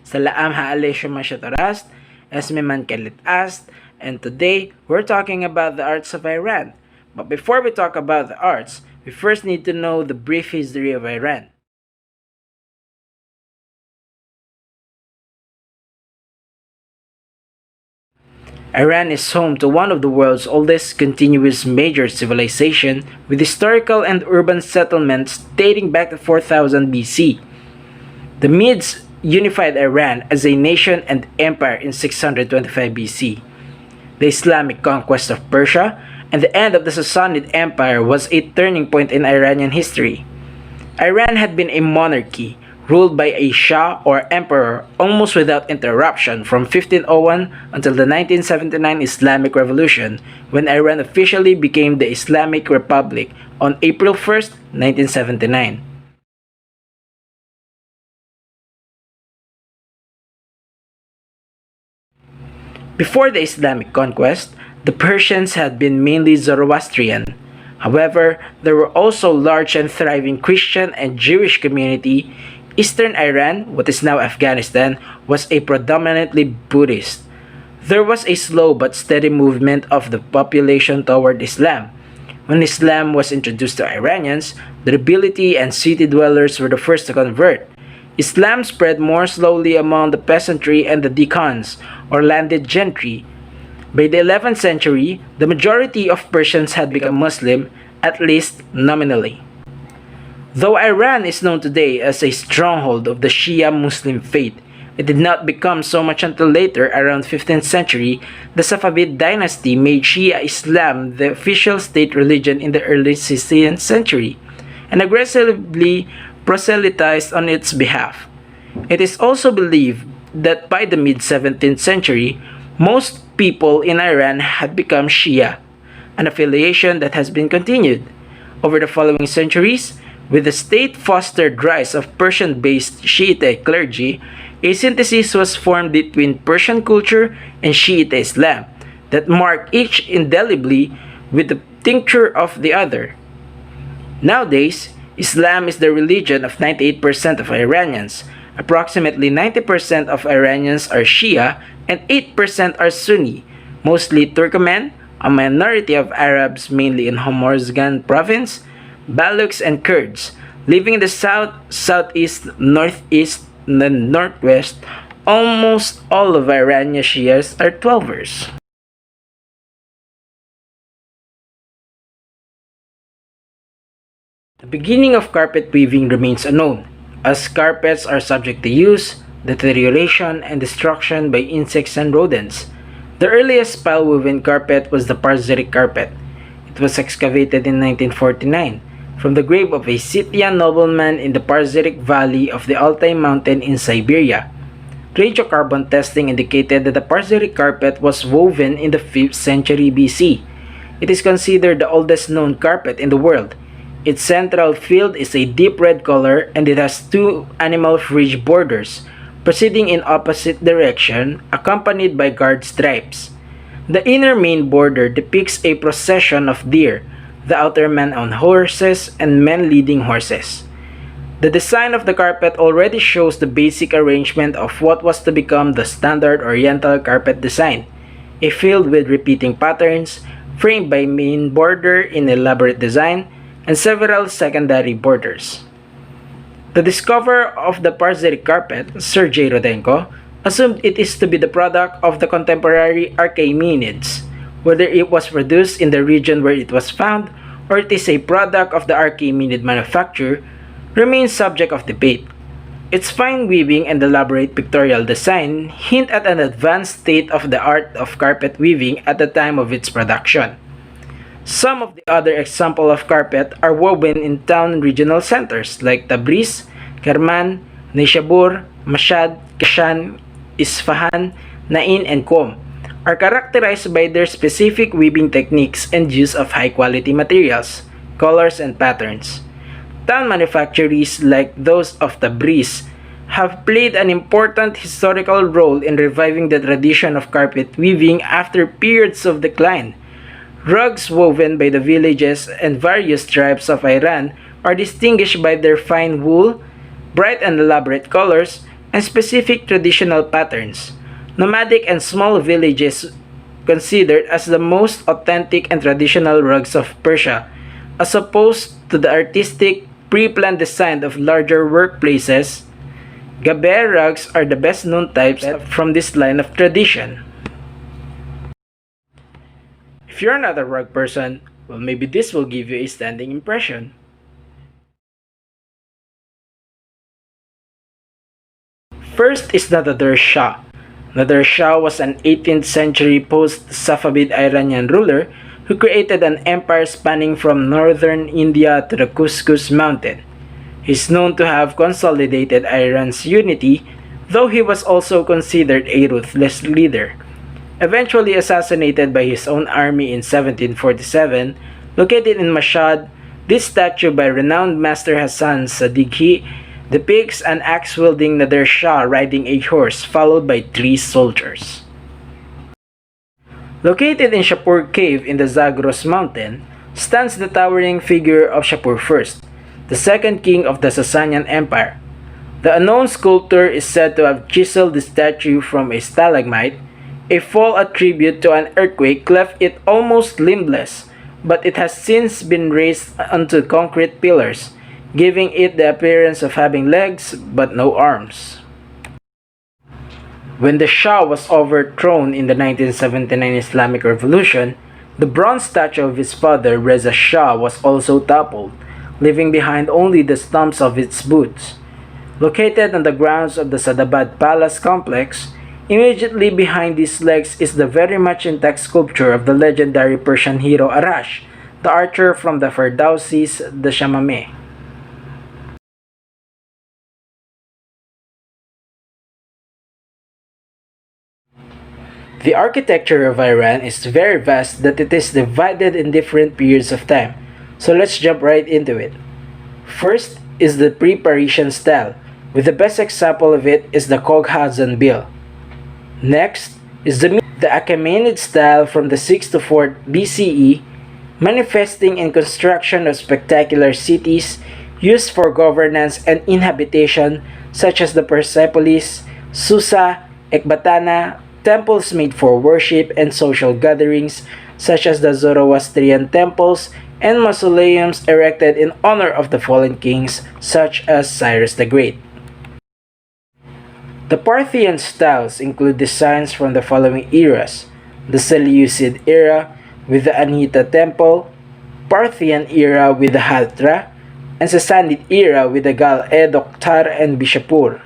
Salaam ha'alaikum mashatarast, Esme man kelit ast, and today we're talking about the arts of Iran. But before we talk about the arts, we first need to know the brief history of Iran. Iran is home to one of the world's oldest continuous major civilization with historical and urban settlements dating back to 4000 BC. The Medes unified Iran as a nation and empire in 625 BC. The Islamic conquest of Persia and the end of the Sassanid Empire was a turning point in Iranian history. Iran had been a monarchy ruled by a Shah or emperor almost without interruption from 1501 until the 1979 Islamic Revolution, when Iran officially became the Islamic Republic on April 1, 1979. Before the Islamic conquest, the Persians had been mainly Zoroastrian. However, there were also large and thriving Christian and Jewish community. Eastern Iran, what is now Afghanistan, was a predominantly Buddhist. There was a slow but steady movement of the population toward Islam. When Islam was introduced to Iranians, the nobility and city dwellers were the first to convert. Islam spread more slowly among the peasantry and the dekhans, or landed gentry. By the 11th century, the majority of Persians had become Muslim, at least nominally. Though Iran is known today as a stronghold of the Shia Muslim faith, it did not become so much until later, around 15th century, the Safavid dynasty made Shia Islam the official state religion in the early 16th century, and aggressively proselytized on its behalf. It is also believed that by the mid-17th century, most people in Iran had become Shia, an affiliation that has been continued. Over the following centuries, with the state-fostered rise of Persian-based Shiite clergy, a synthesis was formed between Persian culture and Shiite Islam that marked each indelibly with the tincture of the other. Nowadays, Islam is the religion of 98% of Iranians. Approximately 90% of Iranians are Shia and 8% are Sunni, mostly Turkmen, a minority of Arabs mainly in Hormozgan province, Baluchs and Kurds. Living in the south, southeast, northeast, and northwest, almost all of Iranian Shias are Twelvers. The beginning of carpet weaving remains unknown, as carpets are subject to use, deterioration, and destruction by insects and rodents. The earliest pile-woven carpet was the Parzyryk carpet. It was excavated in 1949 from the grave of a Scythian nobleman in the Parzyryk Valley of the Altai Mountain in Siberia. Radiocarbon testing indicated that the Parzyryk carpet was woven in the 5th century BC. It is considered the oldest known carpet in the world. Its central field is a deep red color and it has two animal fringe borders, proceeding in opposite direction, accompanied by guard stripes. The inner main border depicts a procession of deer, the outer men on horses and men leading horses. The design of the carpet already shows the basic arrangement of what was to become the standard Oriental carpet design, a field with repeating patterns, framed by main border in elaborate design, and several secondary borders. The discoverer of the Parzyryk carpet, Sergei Rudenko, assumed it is to be the product of the contemporary Achaemenids. Whether it was produced in the region where it was found or it is a product of the Achaemenid manufacture remains subject of debate. Its fine weaving and elaborate pictorial design hint at an advanced state of the art of carpet weaving at the time of its production. Some of the other examples of carpet are woven in town regional centers like Tabriz, Kerman, Nishabur, Mashhad, Kashan, Isfahan, Nain, and Qom, are characterized by their specific weaving techniques and use of high-quality materials, colors, and patterns. Town manufactories like those of Tabriz have played an important historical role in reviving the tradition of carpet weaving after periods of decline. Rugs woven by the villages and various tribes of Iran are distinguished by their fine wool, bright and elaborate colors, and specific traditional patterns. Nomadic and small villages considered as the most authentic and traditional rugs of Persia, as opposed to the artistic, pre-planned design of larger workplaces. Gaber rugs are the best known types from this line of tradition. If you're not a rug person, well, maybe this will give you a standing impression. First is the Nader Shah. Nader Shah was an 18th century post-Safavid Iranian ruler who created an empire spanning from northern India to the Cuscus mountain. He is known to have consolidated Iran's unity, though he was also considered a ruthless leader. Eventually assassinated by his own army in 1747, located in Mashhad, this statue by renowned master Hassan Sadighi depicts an axe-wielding Nader Shah riding a horse followed by three soldiers. Located in Shapur Cave in the Zagros mountain, stands the towering figure of Shapur I, the second king of the Sasanian Empire. The unknown sculptor is said to have chiseled the statue from a stalagmite. A fall attributed to an earthquake left it almost limbless, but it has since been raised onto concrete pillars, giving it the appearance of having legs but no arms. When the Shah was overthrown in the 1979 Islamic Revolution, the bronze statue of his father Reza Shah was also toppled, leaving behind only the stumps of its boots. Located on the grounds of the Sadabad Palace complex, immediately behind these legs is the very much intact sculpture of the legendary Persian hero Arash, the archer from the Ferdowsi's The Shamameh. The architecture of Iran is very vast that it is divided in different periods of time, so let's jump right into it. First is the pre-Parisian style, with the best example of it is the Coghazan Bill. Next is the Achaemenid style from the 6th to 4th BCE, manifesting in construction of spectacular cities used for governance and inhabitation such as the Persepolis, Susa, Ecbatana, temples made for worship and social gatherings such as the Zoroastrian temples and mausoleums erected in honor of the fallen kings such as Cyrus the Great. The Parthian styles include designs from the following eras: the Seleucid era with the Anhita temple, Parthian era with the Hatra, and Sassanid era with the Gal Doktar and Bishapur.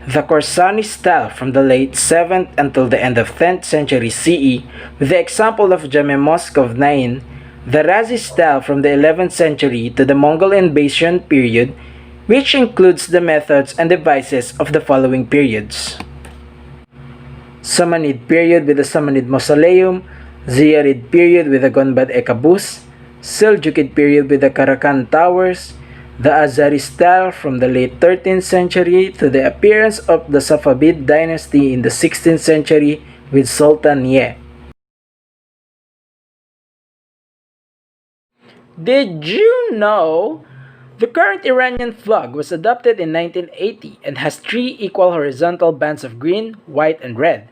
The Khorsani style from the late 7th until the end of 10th century CE with the example of Jame Mosque of Nain, the Razi style from the 11th century to the Mongol invasion period, which includes the methods and devices of the following periods: Samanid period with the Samanid Mausoleum, Ziyarid period with the Gonbad-e Qabus, Seljuk period with the Karakan Towers, the Azari style from the late 13th century to the appearance of the Safavid dynasty in the 16th century with Sultan Ye. Did you know the current Iranian flag was adopted in 1980 and has three equal horizontal bands of green, white, and red?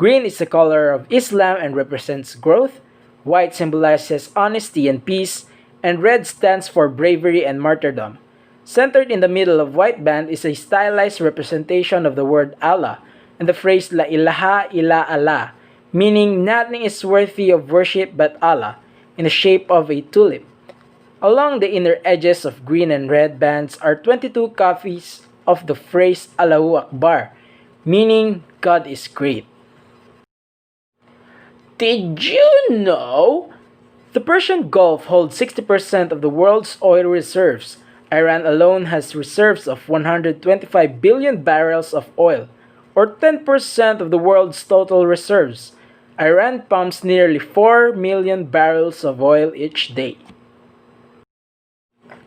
Green is the color of Islam and represents growth, white symbolizes honesty and peace, and red stands for bravery and martyrdom. Centered in the middle of white band is a stylized representation of the word Allah and the phrase La ilaha illa Allah, meaning nothing is worthy of worship but Allah, in the shape of a tulip. Along the inner edges of green and red bands are 22 copies of the phrase Allahu Akbar, meaning God is great. Did you know the Persian Gulf holds 60% of the world's oil reserves? Iran alone has reserves of 125 billion barrels of oil, or 10% of the world's total reserves. Iran pumps nearly 4 million barrels of oil each day.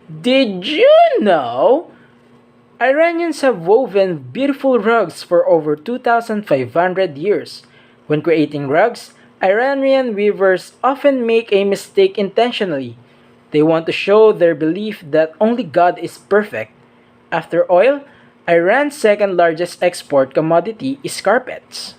Did you know Iranians have woven beautiful rugs for over 2,500 years? When creating rugs, Iranian weavers often make a mistake intentionally. They want to show their belief that only God is perfect. After oil, Iran's second largest export commodity is carpets.